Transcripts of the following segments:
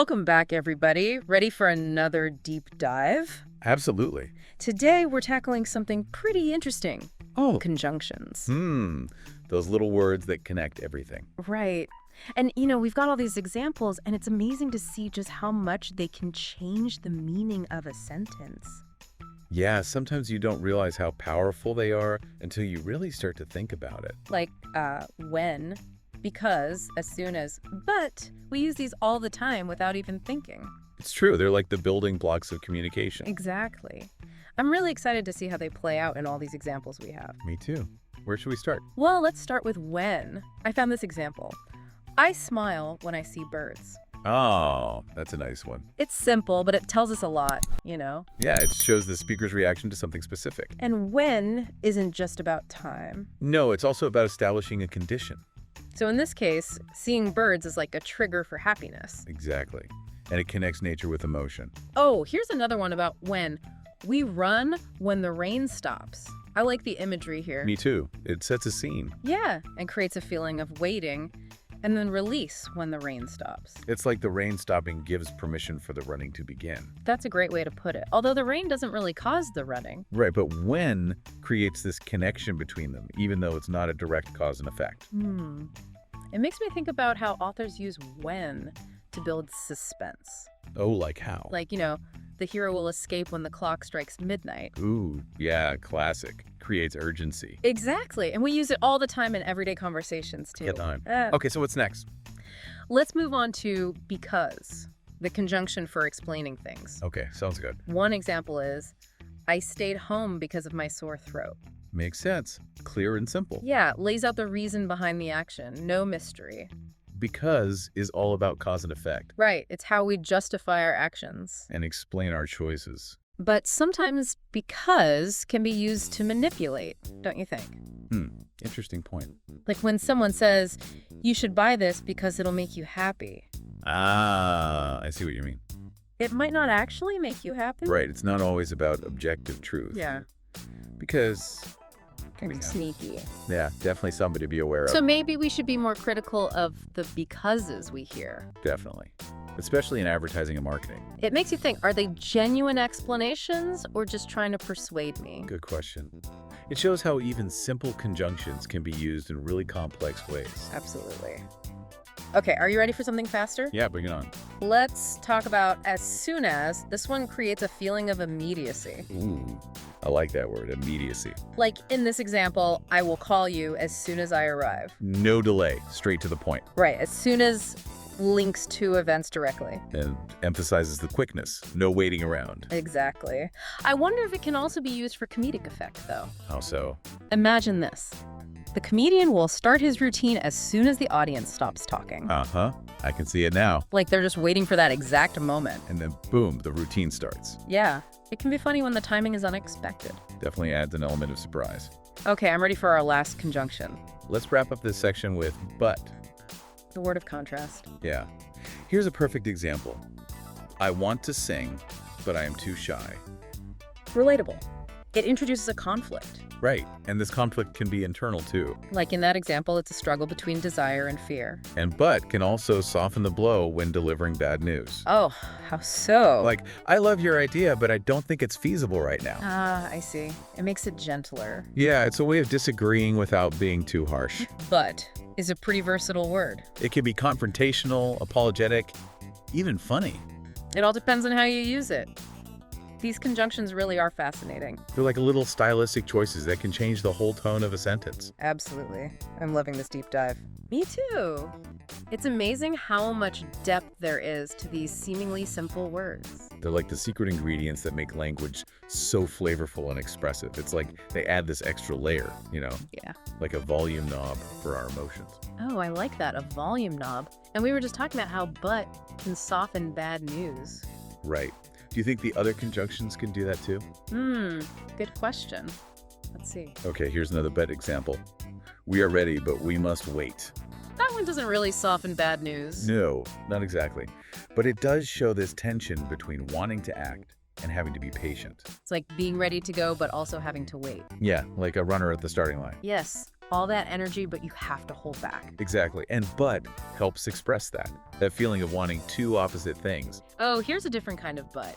Welcome back, everybody. Ready for another deep dive? Absolutely. Today, we're tackling something pretty interesting. Oh. Conjunctions. Those little words that connect everything. Right. And, we've got all these examples, and it's amazing to see just how much they can change the meaning of a sentence. Yeah, sometimes you don't realize how powerful they are until you really start to think about it. Like, when, because, as soon as, but. We use these all the time without even thinking. It's true. They're like the building blocks of communication. Exactly. I'm really excited to see how they play out in all these examples we have. Me too. Where should we start? Well, let's start with when. I found this example. I smile when I see birds. Oh, that's a nice one. It's simple, but it tells us a lot, Yeah, it shows the speaker's reaction to something specific. And when isn't just about time. No, it's also about establishing a condition. So in this case, seeing birds is like a trigger for happiness. Exactly. And it connects nature with emotion. Oh, here's another one about when. We run when the rain stops. I like the imagery here. Me too. It sets a scene. Yeah, and creates a feeling of waiting, and then release when the rain stops. It's like the rain stopping gives permission for the running to begin. That's a great way to put it. Although the rain doesn't really cause the running. Right, but when creates this connection between them, even though it's not a direct cause and effect. It makes me think about how authors use when to build suspense. Oh, like how? Like, the hero will escape when the clock strikes midnight. Ooh, yeah, classic. Creates urgency. Exactly. And we use it all the time in everyday conversations, too. Get on. Okay, so what's next? Let's move on to because, the conjunction for explaining things. Okay, sounds good. One example is, I stayed home because of my sore throat. Makes sense. Clear and simple. Yeah, lays out the reason behind the action. No mystery. Because is all about cause and effect. Right. It's how we justify our actions. And explain our choices. But sometimes because can be used to manipulate, don't you think? Interesting point. Like when someone says, you should buy this because it'll make you happy. Ah, I see what you mean. It might not actually make you happy. Right, it's not always about objective truth. Yeah. Because Kind of sneaky. Yeah, definitely something to be aware of. So maybe we should be more critical of the becauses we hear. Definitely. Especially in advertising and marketing. It makes you think, are they genuine explanations or just trying to persuade me? Good question. It shows how even simple conjunctions can be used in really complex ways. Absolutely. Okay, are you ready for something faster? Yeah, bring it on. Let's talk about as soon as. This one creates a feeling of immediacy. Ooh, I like that word, immediacy. Like in this example, I will call you as soon as I arrive. No delay, straight to the point. Right, as soon as links to events directly. And emphasizes the quickness, no waiting around. Exactly. I wonder if it can also be used for comedic effect, though. How so? Imagine this. The comedian will start his routine as soon as the audience stops talking. Uh-huh. I can see it now. Like they're just waiting for that exact moment. And then boom, the routine starts. Yeah. It can be funny when the timing is unexpected. Definitely adds an element of surprise. Okay, I'm ready for our last conjunction. Let's wrap up this section with but. The word of contrast. Yeah. Here's a perfect example. I want to sing, but I am too shy. Relatable. It introduces a conflict. Right, and this conflict can be internal too. Like in that example, it's a struggle between desire and fear. And but can also soften the blow when delivering bad news. Oh, how so? Like, I love your idea, but I don't think it's feasible right now. Ah, I see. It makes it gentler. Yeah, it's a way of disagreeing without being too harsh. But is a pretty versatile word. It can be confrontational, apologetic, even funny. It all depends on how you use it. These conjunctions really are fascinating. They're like little stylistic choices that can change the whole tone of a sentence. Absolutely. I'm loving this deep dive. Me too. It's amazing how much depth there is to these seemingly simple words. They're like the secret ingredients that make language so flavorful and expressive. It's like they add this extra layer, Yeah. like a volume knob for our emotions. Oh, I like that, a volume knob. And we were just talking about how but can soften bad news. Right. Do you think the other conjunctions can do that too? Good question. Let's see. Okay, here's another but example. We are ready, but we must wait. That one doesn't really soften bad news. No, not exactly. But it does show this tension between wanting to act and having to be patient. It's like being ready to go, but also having to wait. Yeah, like a runner at the starting line. Yes. all that energy, but you have to hold back. Exactly. And but helps express that. That feeling of wanting two opposite things. Oh, here's a different kind of but.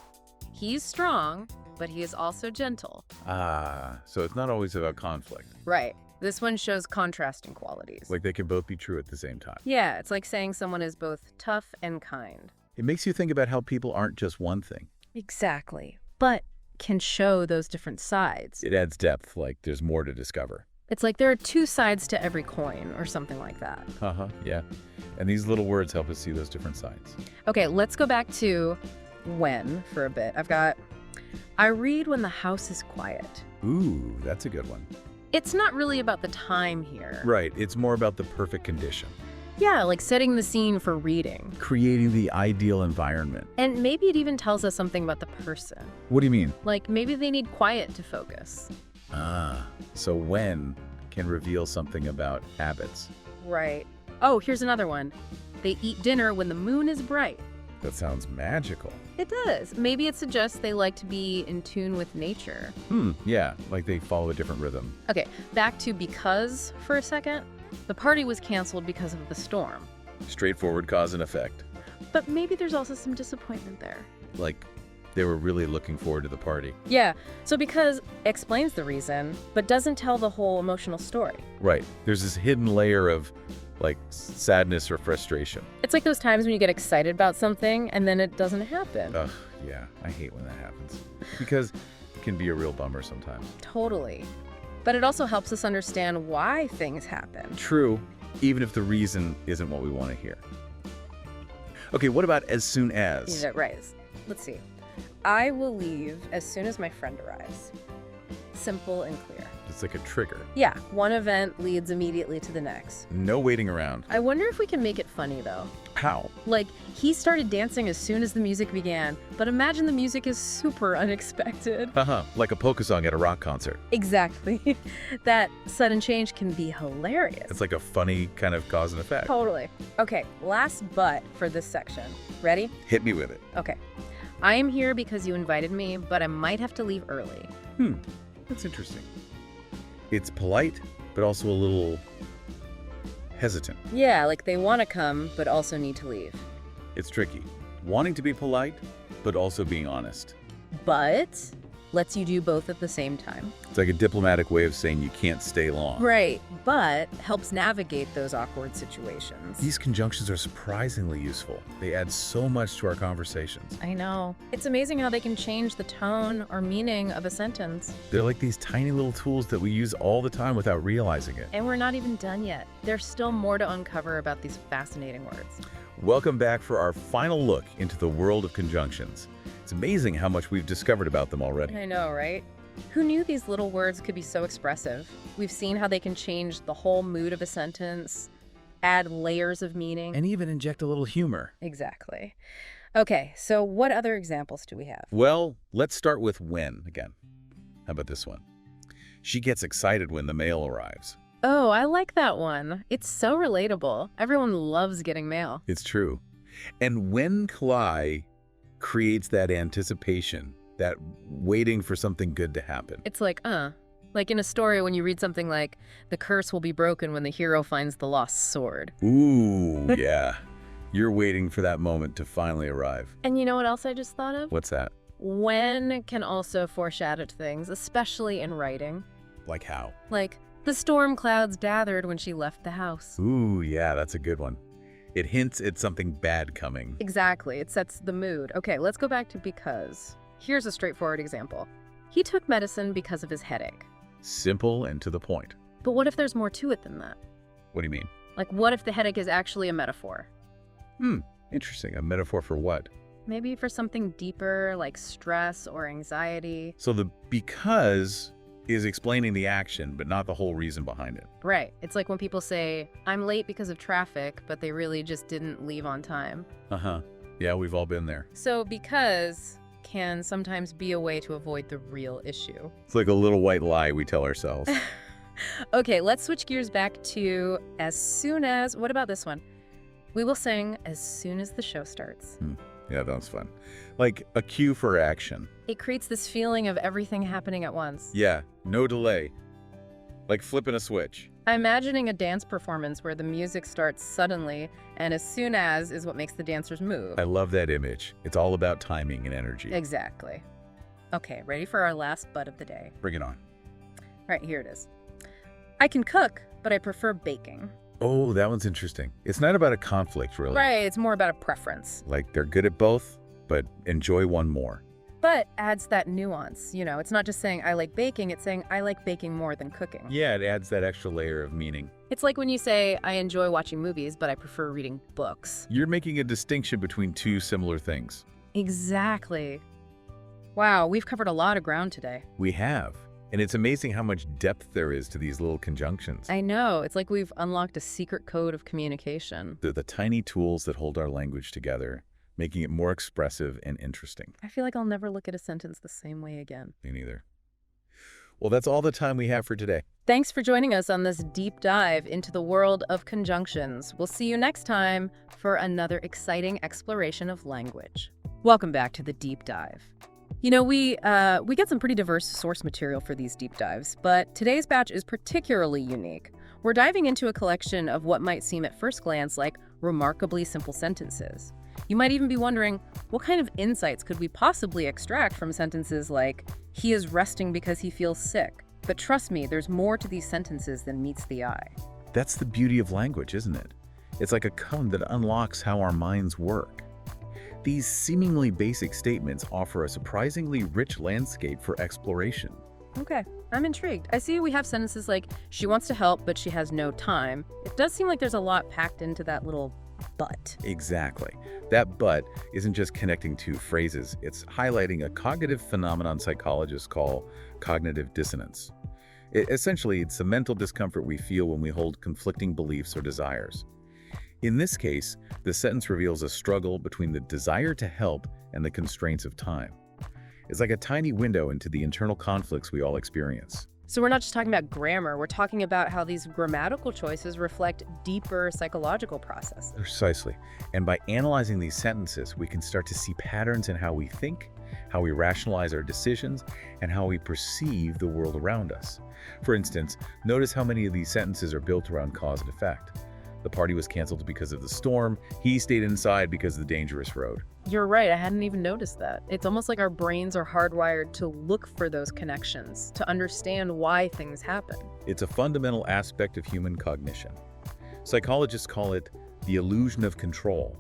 He's strong, but he is also gentle. Ah, so it's not always about conflict. Right. This one shows contrasting qualities. Like they can both be true at the same time. Yeah, it's like saying someone is both tough and kind. It makes you think about how people aren't just one thing. Exactly. But can show those different sides. It adds depth, like there's more to discover. It's like there are two sides to every coin or something like that. Yeah. And these little words help us see those different sides. Okay, let's go back to when for a bit. I read when the house is quiet. Ooh, that's a good one. It's not really about the time here. Right, it's more about the perfect condition. Yeah, like setting the scene for reading. Creating the ideal environment. And maybe it even tells us something about the person. What do you mean? Like maybe they need quiet to focus. Ah, so when can reveal something about habits. Right. Oh, here's another one. They eat dinner when the moon is bright. That sounds magical. It does. Maybe it suggests they like to be in tune with nature. Yeah, like they follow a different rhythm. Okay, back to because for a second. The party was canceled because of the storm. Straightforward cause and effect. But maybe there's also some disappointment there. Like they were really looking forward to the party. Yeah, so because explains the reason, but doesn't tell the whole emotional story. Right. There's this hidden layer of like sadness or frustration. It's like those times when you get excited about something and then it doesn't happen. Ugh, yeah, I hate when that happens. Because it can be a real bummer sometimes. Totally. But it also helps us understand why things happen. True, even if the reason isn't what we want to hear. Okay, what about as soon as? Yeah, right. Let's see. I will leave as soon as my friend arrives. Simple and clear. It's like a trigger. Yeah, one event leads immediately to the next. No waiting around. I wonder if we can make it funny, though. How? Like, he started dancing as soon as the music began, but imagine the music is super unexpected. Like a polka song at a rock concert. Exactly. That sudden change can be hilarious. It's like a funny kind of cause and effect. Totally. Okay, last but for this section. Ready? Hit me with it. Okay. I am here because you invited me, but I might have to leave early. That's interesting. It's polite, but also a little hesitant. Yeah, like they want to come, but also need to leave. It's tricky. Wanting to be polite, but also being honest. But lets you do both at the same time. It's like a diplomatic way of saying you can't stay long. Right, but helps navigate those awkward situations. These conjunctions are surprisingly useful. They add so much to our conversations. I know. It's amazing how they can change the tone or meaning of a sentence. They're like these tiny little tools that we use all the time without realizing it. And we're not even done yet. There's still more to uncover about these fascinating words. Welcome back for our final look into the world of conjunctions. It's amazing how much we've discovered about them already. I know, right? Who knew these little words could be so expressive? We've seen how they can change the whole mood of a sentence, add layers of meaning. And even inject a little humor. Exactly. Okay, so what other examples do we have? Well, let's start with when again. How about this one? She gets excited when the mail arrives. Oh, I like that one. It's so relatable. Everyone loves getting mail. It's true. And when collide creates that anticipation, that waiting for something good to happen. It's like in a story when you read something like, the curse will be broken when the hero finds the lost sword. Ooh, yeah. You're waiting for that moment to finally arrive. And you know what else I just thought of? What's that? When can also foreshadow things, especially in writing. Like how? Like, the storm clouds gathered when she left the house. Ooh, yeah, that's a good one. It hints at something bad coming. Exactly. It sets the mood. Okay, let's go back to because. Here's a straightforward example. He took medicine because of his headache. Simple and to the point. But what if there's more to it than that? What do you mean? Like, what if the headache is actually a metaphor? Interesting. A metaphor for what? Maybe for something deeper, like stress or anxiety. So the because is explaining the action, but not the whole reason behind it. Right. It's like when people say, I'm late because of traffic, but they really just didn't leave on time. Yeah, we've all been there. So because can sometimes be a way to avoid the real issue. It's like a little white lie we tell ourselves. Okay, let's switch gears back to as soon as, what about this one? We will sing as soon as the show starts. Yeah, that was fun. Like a cue for action. It creates this feeling of everything happening at once. Yeah, no delay. Like flipping a switch. I'm imagining a dance performance where the music starts suddenly, and as soon as is what makes the dancers move. I love that image. It's all about timing and energy. Exactly. Okay, ready for our last but of the day. Bring it on. All right, here it is. I can cook, but I prefer baking. Oh, that one's interesting. It's not about a conflict, really. Right, it's more about a preference. Like they're good at both, but enjoy one more. But adds that nuance. You know, it's not just saying I like baking, it's saying I like baking more than cooking. Yeah, it adds that extra layer of meaning. It's like when you say I enjoy watching movies, but I prefer reading books. You're making a distinction between two similar things. Exactly. Wow, we've covered a lot of ground today. We have. And it's amazing how much depth there is to these little conjunctions. I know. It's like we've unlocked a secret code of communication. They're the tiny tools that hold our language together, making it more expressive and interesting. I feel like I'll never look at a sentence the same way again. Me neither. Well, that's all the time we have for today. Thanks for joining us on this deep dive into the world of conjunctions. We'll see you next time for another exciting exploration of language. Welcome back to the deep dive. You know, we get some pretty diverse source material for these deep dives, but today's batch is particularly unique. We're diving into a collection of what might seem at first glance like remarkably simple sentences. You might even be wondering, what kind of insights could we possibly extract from sentences like, he is resting because he feels sick? But trust me, there's more to these sentences than meets the eye. That's the beauty of language, isn't it? It's like a code that unlocks how our minds work. These seemingly basic statements offer a surprisingly rich landscape for exploration. Okay, I'm intrigued. I see we have sentences like, she wants to help, but she has no time. It does seem like there's a lot packed into that little but. Exactly. That but isn't just connecting two phrases, it's highlighting a cognitive phenomenon psychologists call cognitive dissonance. Essentially, it's the mental discomfort we feel when we hold conflicting beliefs or desires. In this case, the sentence reveals a struggle between the desire to help and the constraints of time. It's like a tiny window into the internal conflicts we all experience. So we're not just talking about grammar, we're talking about how these grammatical choices reflect deeper psychological processes. Precisely. And by analyzing these sentences, we can start to see patterns in how we think, how we rationalize our decisions, and how we perceive the world around us. For instance, notice how many of these sentences are built around cause and effect. The party was canceled because of the storm. He stayed inside because of the dangerous road. You're right, I hadn't even noticed that. It's almost like our brains are hardwired to look for those connections, to understand why things happen. It's a fundamental aspect of human cognition. Psychologists call it the illusion of control,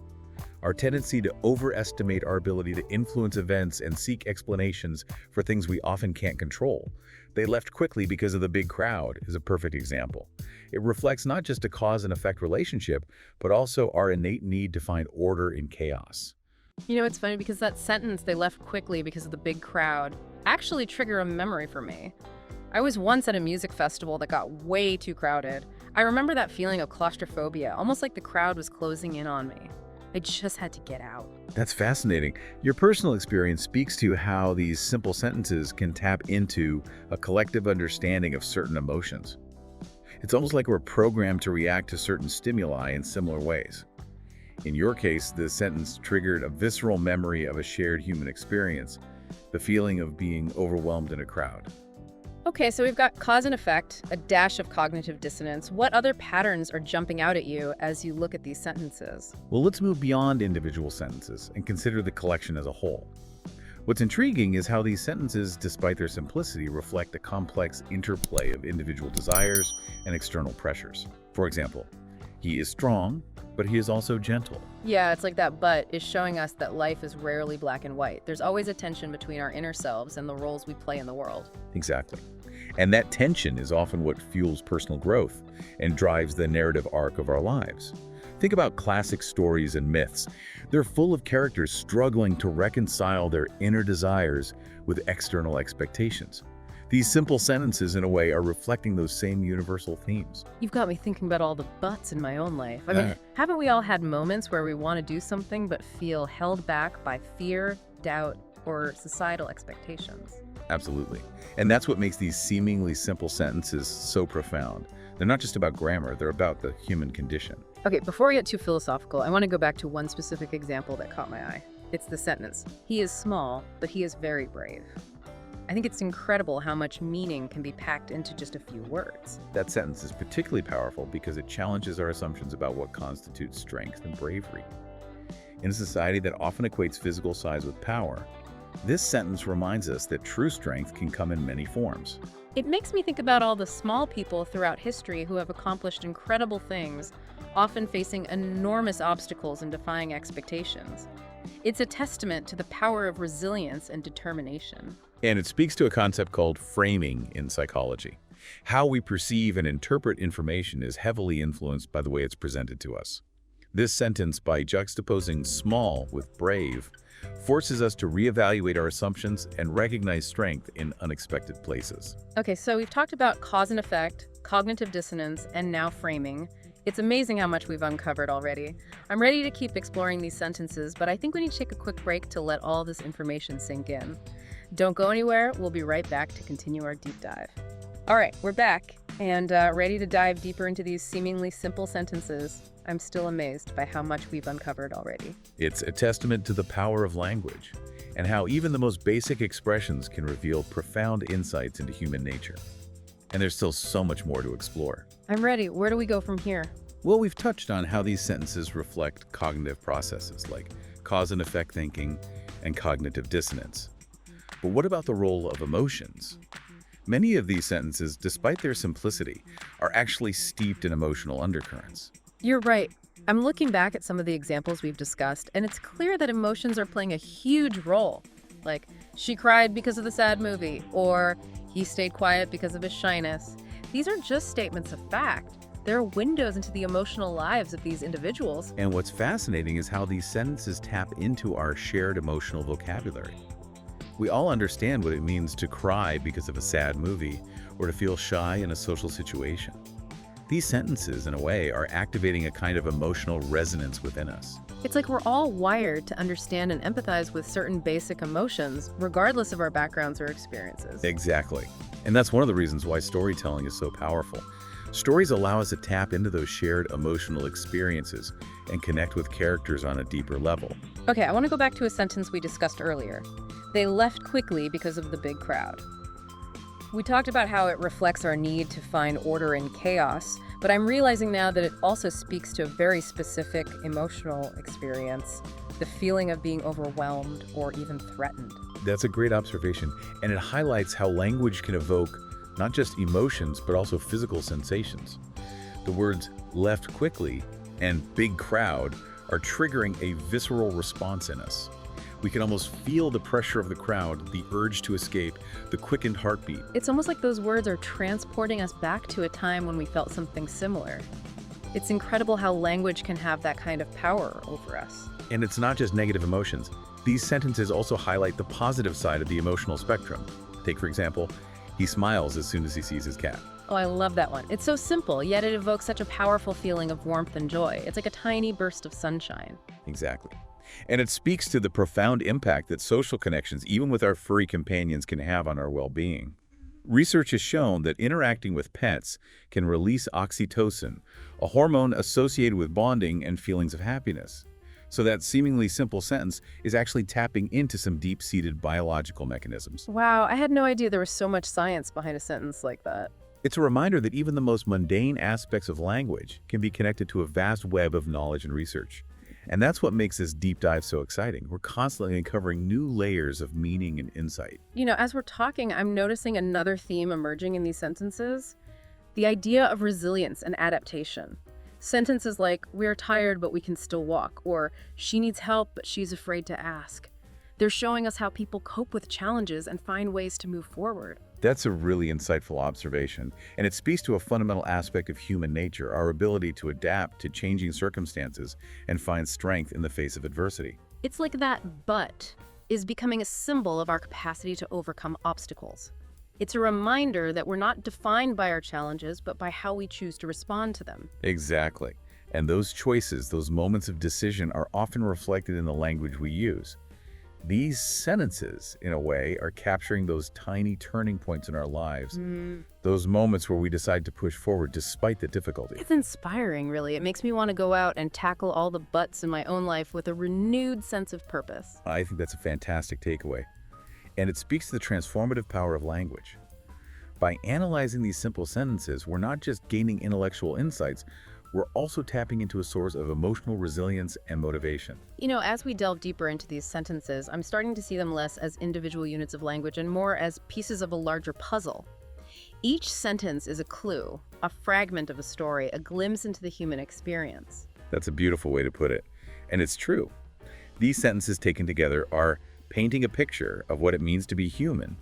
our tendency to overestimate our ability to influence events and seek explanations for things we often can't control. They left quickly because of the big crowd is a perfect example. It reflects not just a cause and effect relationship, but also our innate need to find order in chaos. You know, it's funny because that sentence, they left quickly because of the big crowd, actually triggered a memory for me. I was once at a music festival that got way too crowded. I remember that feeling of claustrophobia, almost like the crowd was closing in on me. I just had to get out. That's fascinating. Your personal experience speaks to how these simple sentences can tap into a collective understanding of certain emotions. It's almost like we're programmed to react to certain stimuli in similar ways. In your case, the sentence triggered a visceral memory of a shared human experience, the feeling of being overwhelmed in a crowd. Okay, so we've got cause and effect, a dash of cognitive dissonance. What other patterns are jumping out at you as you look at these sentences? Well, let's move beyond individual sentences and consider the collection as a whole. What's intriguing is how these sentences, despite their simplicity, reflect a complex interplay of individual desires and external pressures. For example, he is strong, but he is also gentle. Yeah, it's like that but is showing us that life is rarely black and white. There's always a tension between our inner selves and the roles we play in the world. Exactly. And that tension is often what fuels personal growth and drives the narrative arc of our lives. Think about classic stories and myths. They're full of characters struggling to reconcile their inner desires with external expectations. These simple sentences, in a way, are reflecting those same universal themes. You've got me thinking about all the buts in my own life. I mean, haven't we all had moments where we want to do something but feel held back by fear, doubt, or societal expectations? Absolutely. And that's what makes these seemingly simple sentences so profound. They're not just about grammar, they're about the human condition. Okay, before we get too philosophical, I want to go back to one specific example that caught my eye. It's the sentence, he is small, but he is very brave. I think it's incredible how much meaning can be packed into just a few words. That sentence is particularly powerful because it challenges our assumptions about what constitutes strength and bravery. In a society that often equates physical size with power, this sentence reminds us that true strength can come in many forms. It makes me think about all the small people throughout history who have accomplished incredible things, often facing enormous obstacles and defying expectations. It's a testament to the power of resilience and determination. And it speaks to a concept called framing in psychology. How we perceive and interpret information is heavily influenced by the way it's presented to us. This sentence, by juxtaposing small with brave, forces us to reevaluate our assumptions and recognize strength in unexpected places. Okay, so we've talked about cause and effect, cognitive dissonance, and now framing. It's amazing how much we've uncovered already. I'm ready to keep exploring these sentences, but I think we need to take a quick break to let all this information sink in. Don't go anywhere. We'll be right back to continue our deep dive. All right, we're back and ready to dive deeper into these seemingly simple sentences. I'm still amazed by how much we've uncovered already. It's a testament to the power of language and how even the most basic expressions can reveal profound insights into human nature. And there's still so much more to explore. I'm ready. Where do we go from here? Well, we've touched on how these sentences reflect cognitive processes like cause and effect thinking and cognitive dissonance. But what about the role of emotions? Many of these sentences, despite their simplicity, are actually steeped in emotional undercurrents. You're right. I'm looking back at some of the examples we've discussed, and it's clear that emotions are playing a huge role. Like, she cried because of the sad movie, or he stayed quiet because of his shyness. These aren't just statements of fact. They're windows into the emotional lives of these individuals. And what's fascinating is how these sentences tap into our shared emotional vocabulary. We all understand what it means to cry because of a sad movie or to feel shy in a social situation. These sentences, in a way, are activating a kind of emotional resonance within us. It's like we're all wired to understand and empathize with certain basic emotions, regardless of our backgrounds or experiences. Exactly. And that's one of the reasons why storytelling is so powerful. Stories allow us to tap into those shared emotional experiences and connect with characters on a deeper level. Okay, I want to go back to a sentence we discussed earlier. They left quickly because of the big crowd. We talked about how it reflects our need to find order in chaos, but I'm realizing now that it also speaks to a very specific emotional experience, the feeling of being overwhelmed or even threatened. That's a great observation, and it highlights how language can evoke not just emotions, but also physical sensations. The words left quickly and big crowd are triggering a visceral response in us. We can almost feel the pressure of the crowd, the urge to escape, the quickened heartbeat. It's almost like those words are transporting us back to a time when we felt something similar. It's incredible how language can have that kind of power over us. And it's not just negative emotions. These sentences also highlight the positive side of the emotional spectrum. Take, for example, he smiles as soon as he sees his cat. Oh, I love that one. It's so simple, yet it evokes such a powerful feeling of warmth and joy. It's like a tiny burst of sunshine. Exactly. And it speaks to the profound impact that social connections, even with our furry companions, can have on our well-being. Research has shown that interacting with pets can release oxytocin, a hormone associated with bonding and feelings of happiness. So that seemingly simple sentence is actually tapping into some deep-seated biological mechanisms. Wow, I had no idea there was so much science behind a sentence like that. It's a reminder that even the most mundane aspects of language can be connected to a vast web of knowledge and research. And that's what makes this deep dive so exciting. We're constantly uncovering new layers of meaning and insight. You know, as we're talking, I'm noticing another theme emerging in these sentences. The idea of resilience and adaptation. Sentences like, we're tired but we can still walk, or she needs help but she's afraid to ask. They're showing us how people cope with challenges and find ways to move forward. That's a really insightful observation, and it speaks to a fundamental aspect of human nature, our ability to adapt to changing circumstances and find strength in the face of adversity. It's like that but is becoming a symbol of our capacity to overcome obstacles. It's a reminder that we're not defined by our challenges, but by how we choose to respond to them. Exactly. And those choices, those moments of decision, are often reflected in the language we use. These sentences, in a way, are capturing those tiny turning points in our lives, those moments where we decide to push forward despite the difficulty. It's inspiring, really. It makes me want to go out and tackle all the buts in my own life with a renewed sense of purpose. I think that's a fantastic takeaway. and it speaks to the transformative power of language. By analyzing these simple sentences, we're not just gaining intellectual insights, we're also tapping into a source of emotional resilience and motivation. As we delve deeper into these sentences, I'm starting to see them less as individual units of language and more as pieces of a larger puzzle. Each sentence is a clue, a fragment of a story, a glimpse into the human experience. That's a beautiful way to put it. And it's true. These sentences taken together are painting a picture of what it means to be human,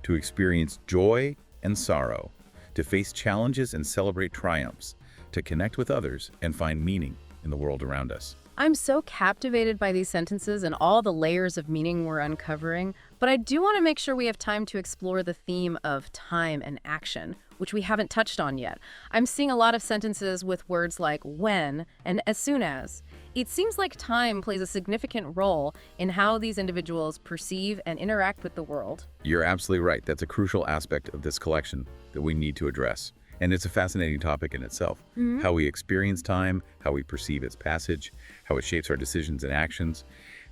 to experience joy and sorrow, to face challenges and celebrate triumphs, to connect with others and find meaning in the world around us. I'm so captivated by these sentences and all the layers of meaning we're uncovering, but I do want to make sure we have time to explore the theme of time and action, which we haven't touched on yet. I'm seeing a lot of sentences with words like when and as soon as. It seems like time plays a significant role in how these individuals perceive and interact with the world. You're absolutely right. That's a crucial aspect of this collection that we need to address. And it's a fascinating topic in itself. How we experience time, how we perceive its passage, how it shapes our decisions and actions.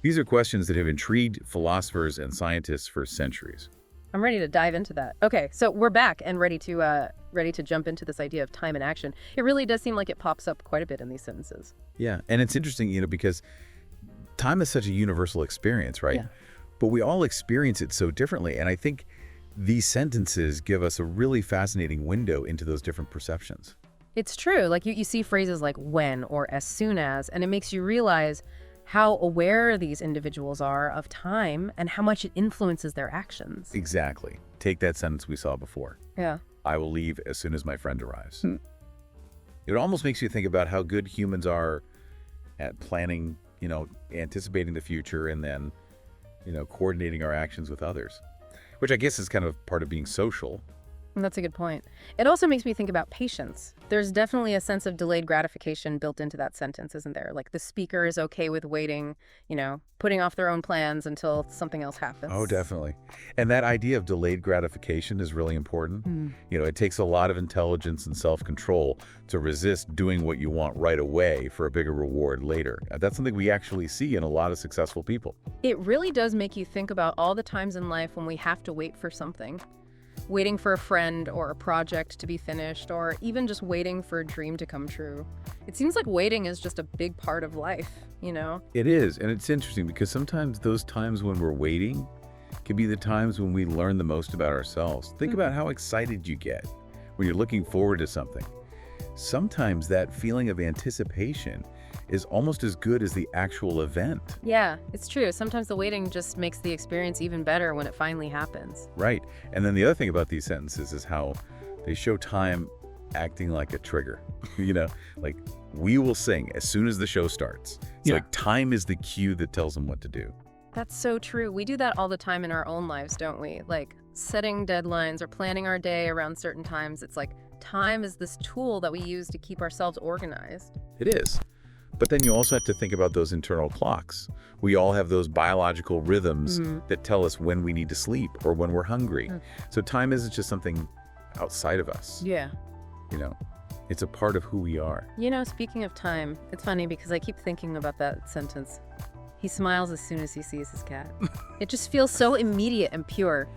These are questions that have intrigued philosophers and scientists for centuries. I'm ready to dive into that. Okay, so we're back and ready to jump into this idea of time and action. It really does seem like it pops up quite a bit in these sentences. Yeah, and it's interesting, because time is such a universal experience, right? Yeah. But we all experience it so differently, and I think these sentences give us a really fascinating window into those different perceptions. It's true. Like you see phrases like when or as soon as, and it makes you realize how aware these individuals are of time and how much it influences their actions. Exactly. Take that sentence we saw before. Yeah. I will leave as soon as my friend arrives. It almost makes you think about how good humans are at planning, anticipating the future and then, coordinating our actions with others, which I guess is kind of part of being social. That's a good point. It also makes me think about patience. There's definitely a sense of delayed gratification built into that sentence, isn't there? Like the speaker is okay with waiting, putting off their own plans until something else happens. Oh, definitely. And that idea of delayed gratification is really important. It takes a lot of intelligence and self-control to resist doing what you want right away for a bigger reward later. That's something we actually see in a lot of successful people. It really does make you think about all the times in life when we have to wait for something. Waiting for a friend or a project to be finished, or even just waiting for a dream to come true. It seems like waiting is just a big part of life, It is, and it's interesting because sometimes those times when we're waiting can be the times when we learn the most about ourselves. Think about how excited you get when you're looking forward to something. Sometimes that feeling of anticipation is almost as good as the actual event. Yeah, it's true. Sometimes the waiting just makes the experience even better when it finally happens. Right. And then the other thing about these sentences is how they show time acting like a trigger. Like we will sing as soon as the show starts. It's like time is the cue that tells them what to do. That's so true. We do that all the time in our own lives, don't we? Like setting deadlines or planning our day around certain times. It's like time is this tool that we use to keep ourselves organized. It is. But then you also have to think about those internal clocks. We all have those biological rhythms that tell us when we need to sleep or when we're hungry. So time isn't just something outside of us. Yeah. It's a part of who we are. Speaking of time, it's funny because I keep thinking about that sentence. He smiles as soon as he sees his cat. It just feels so immediate and pure.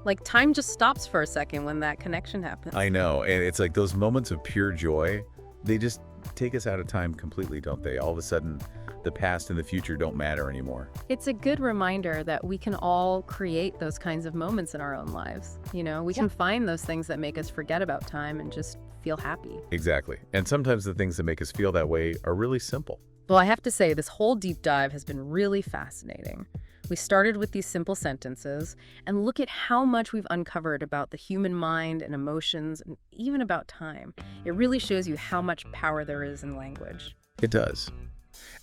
Like time just stops for a second when that connection happens. I know. And it's like those moments of pure joy, they just take us out of time completely, don't they? All of a sudden, the past and the future don't matter anymore. It's a good reminder that we can all create those kinds of moments in our own lives. We can find those things that make us forget about time and just feel happy. Exactly. And sometimes the things that make us feel that way are really simple. Well, I have to say, this whole deep dive has been really fascinating. We started with these simple sentences, and look at how much we've uncovered about the human mind and emotions, and even about time. It really shows you how much power there is in language. It does.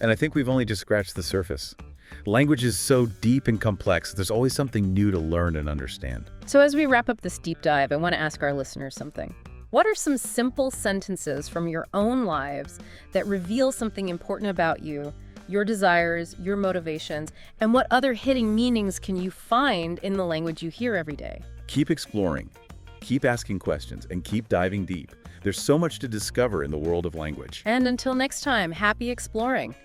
And I think we've only just scratched the surface. Language is so deep and complex, there's always something new to learn and understand. So as we wrap up this deep dive, I want to ask our listeners something. What are some simple sentences from your own lives that reveal something important about you, your desires, your motivations, and what other hidden meanings can you find in the language you hear every day? Keep exploring, keep asking questions, and keep diving deep. There's so much to discover in the world of language. And until next time, happy exploring.